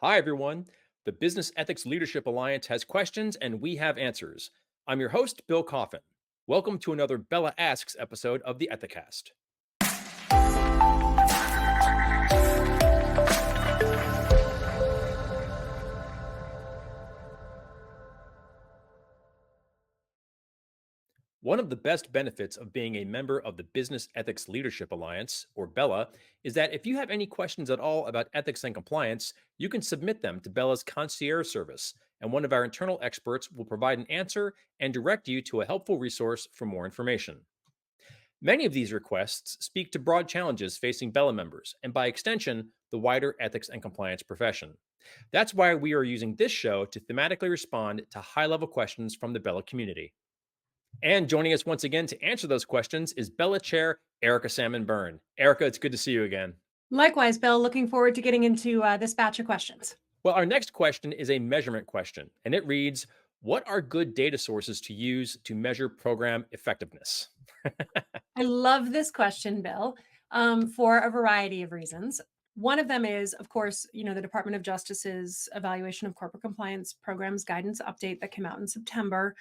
Hi, everyone. The Business Ethics Leadership Alliance has questions and we have answers. I'm your host, Bill Coffin. Welcome to another BELA Asks episode of the Ethicast. One of the best benefits of being a member of the Business Ethics Leadership Alliance, or BELA, is that if you have any questions at all about ethics and compliance, you can submit them to BELA's concierge service, and one of our internal experts will provide an answer and direct you to a helpful resource for more information. Many of these requests speak to broad challenges facing BELA members, and by extension, the wider ethics and compliance profession. That's why we are using this show to thematically respond to high level questions from the BELA community. And joining us once again to answer those questions is BELA Chair Erica Salmon Byrne. Erica, it's good to see you again. Likewise, Bill, looking forward to getting into this batch of questions. Well, our next question is a measurement question, and it reads, what are good data sources to use to measure program effectiveness? I love this question, Bill, for a variety of reasons. One of them is, of course, the Department of Justice's evaluation of corporate compliance programs guidance update that came out in September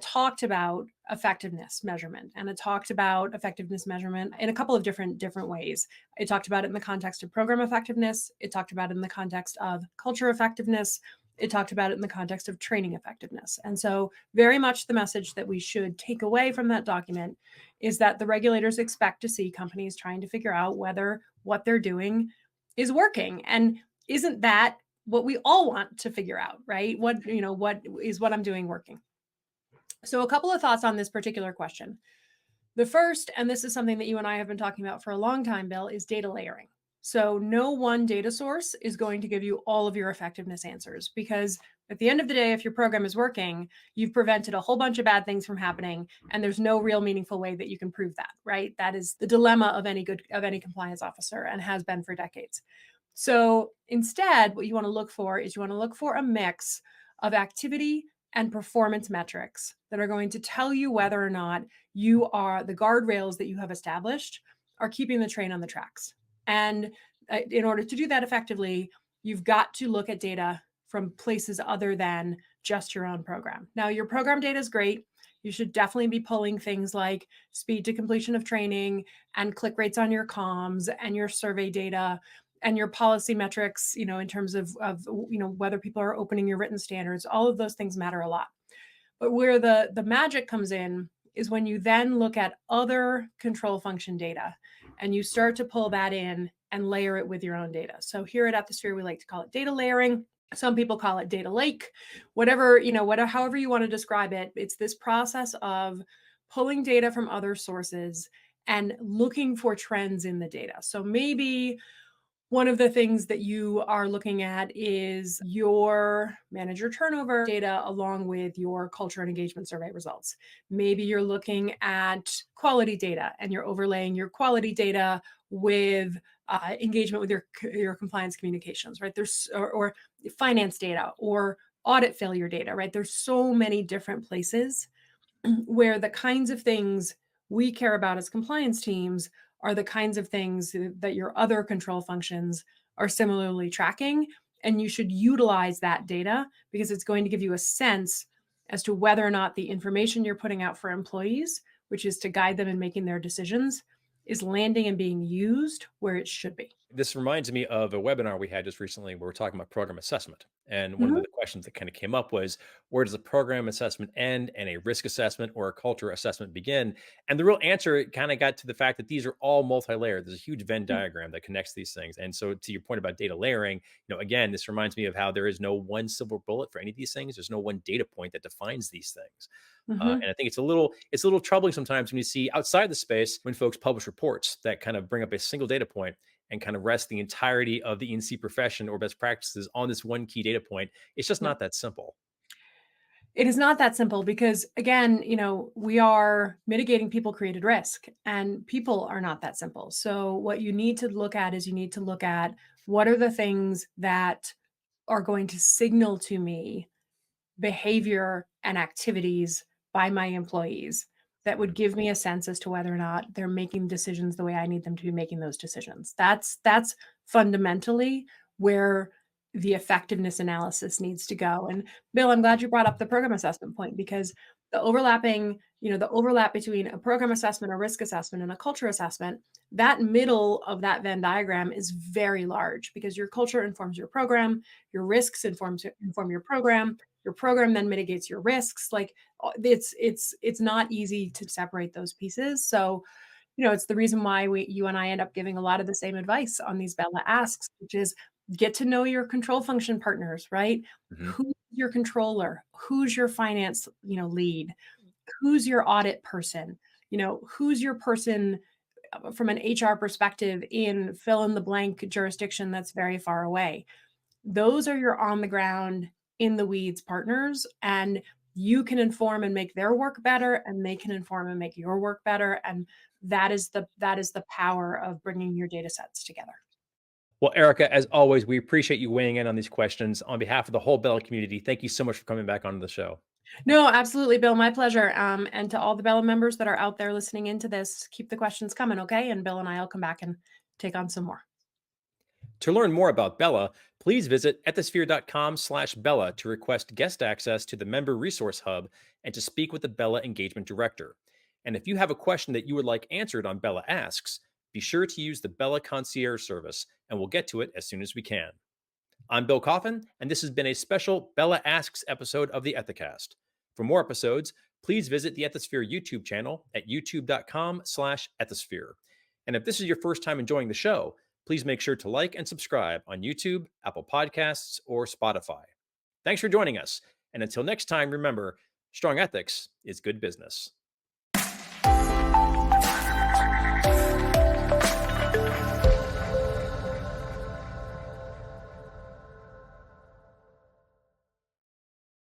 talked about effectiveness measurement, and it talked about effectiveness measurement in a couple of different ways. It talked about it in the context of program effectiveness. It talked about it in the context of culture effectiveness. It talked about it in the context of training effectiveness. And so, very much the message that we should take away from that document is that the regulators expect to see companies trying to figure out whether what they're doing is working. And isn't that what we all want to figure out, right? What is what I'm doing working? So, a couple of thoughts on this particular question. The first, and this is something that you and I have been talking about for a long time, Bill, is data layering. So, no one data source is going to give you all of your effectiveness answers because at the end of the day, if your program is working, you've prevented a whole bunch of bad things from happening, and there's no real meaningful way that you can prove that, right? That is the dilemma of any compliance officer and has been for decades. So, instead, what you want to look for is you want to look for a mix of activity and performance metrics that are going to tell you whether or not the guardrails that you have established are keeping the train on the tracks. And in order to do that effectively, you've got to look at data from places other than just your own program. Now, your program data is great. You should definitely be pulling things like speed to completion of training and click rates on your comms and your survey data and your policy metrics, in terms of whether people are opening your written standards. All of those things matter a lot. But where the magic comes in is when you then look at other control function data and you start to pull that in and layer it with your own data. So here at Ethisphere, we like to call it data layering. Some people call it data lake, however you want to describe it. It's this process of pulling data from other sources and looking for trends in the data. So maybe one of the things that you are looking at is your manager turnover data along with your culture and engagement survey results. Maybe you're looking at quality data and you're overlaying your quality data with engagement with your compliance communications, right? Or finance data or audit failure data, right? There's so many different places where the kinds of things we care about as compliance teams are the kinds of things that your other control functions are similarly tracking. And you should utilize that data because it's going to give you a sense as to whether or not the information you're putting out for employees, which is to guide them in making their decisions, is landing and being used where it should be. This reminds me of a webinar we had just recently where we're talking about program assessment. And one of Mhm. the questions that kind of came up was, where does a program assessment end and a risk assessment or a culture assessment begin? And the real answer kind of got to the fact that these are all multi-layered. There's a huge Venn Yeah. diagram that connects these things. And so to your point about data layering, again, this reminds me of how there is no one silver bullet for any of these things. There's no one data point that defines these things. Mhm. And I think it's a little troubling sometimes when you see outside the space when folks publish reports that kind of bring up a single data point and kind of rest the entirety of the ENC profession or best practices on this one key data point. It's just Yeah. not that simple. It is not that simple because, again, we are mitigating people created risk and people are not that simple. So, what you need to look at is you need to look at what are the things that are going to signal to me behavior and activities by my employees that would give me a sense as to whether or not they're making decisions the way I need them to be making those decisions. That's fundamentally where the effectiveness analysis needs to go. And Bill, I'm glad you brought up the program assessment point because the overlap between a program assessment, a risk assessment, and a culture assessment, that middle of that Venn diagram is very large because your culture informs your program, your risks inform your program then mitigates your risks. Like it's not easy to separate those pieces. So it's the reason why you and I end up giving a lot of the same advice on these BELA asks, which is get to know your control function partners, right? Mhm. Who's your controller? Who's your finance, lead? Who's your audit person? Who's your person from an HR perspective in fill in the blank jurisdiction that's very far away? Those are your on the ground, in the weeds partners, and you can inform and make their work better, and they can inform and make your work better, and that is the power of bringing your data sets together. Well, Erica, as always, we appreciate you weighing in on these questions. On behalf of the whole Bella community, thank you so much for coming back onto the show. No, absolutely, Bill, my pleasure. And to all the Bella members that are out there listening into this, keep the questions coming, okay? And Bill and I will come back and take on some more. To learn more about Bella, please visit ethisphere.com/Bella to request guest access to the Member Resource Hub and to speak with the Bella Engagement Director. And if you have a question that you would like answered on Bella Asks, be sure to use the Bella Concierge service, and we'll get to it as soon as we can. I'm Bill Coffin, and this has been a special Bella Asks episode of the Ethicast. For more episodes, please visit the Ethisphere YouTube channel at youtube.com/Ethisphere. And if this is your first time enjoying the show, please make sure to like and subscribe on YouTube, Apple Podcasts, or Spotify. Thanks for joining us. And until next time, remember, strong ethics is good business.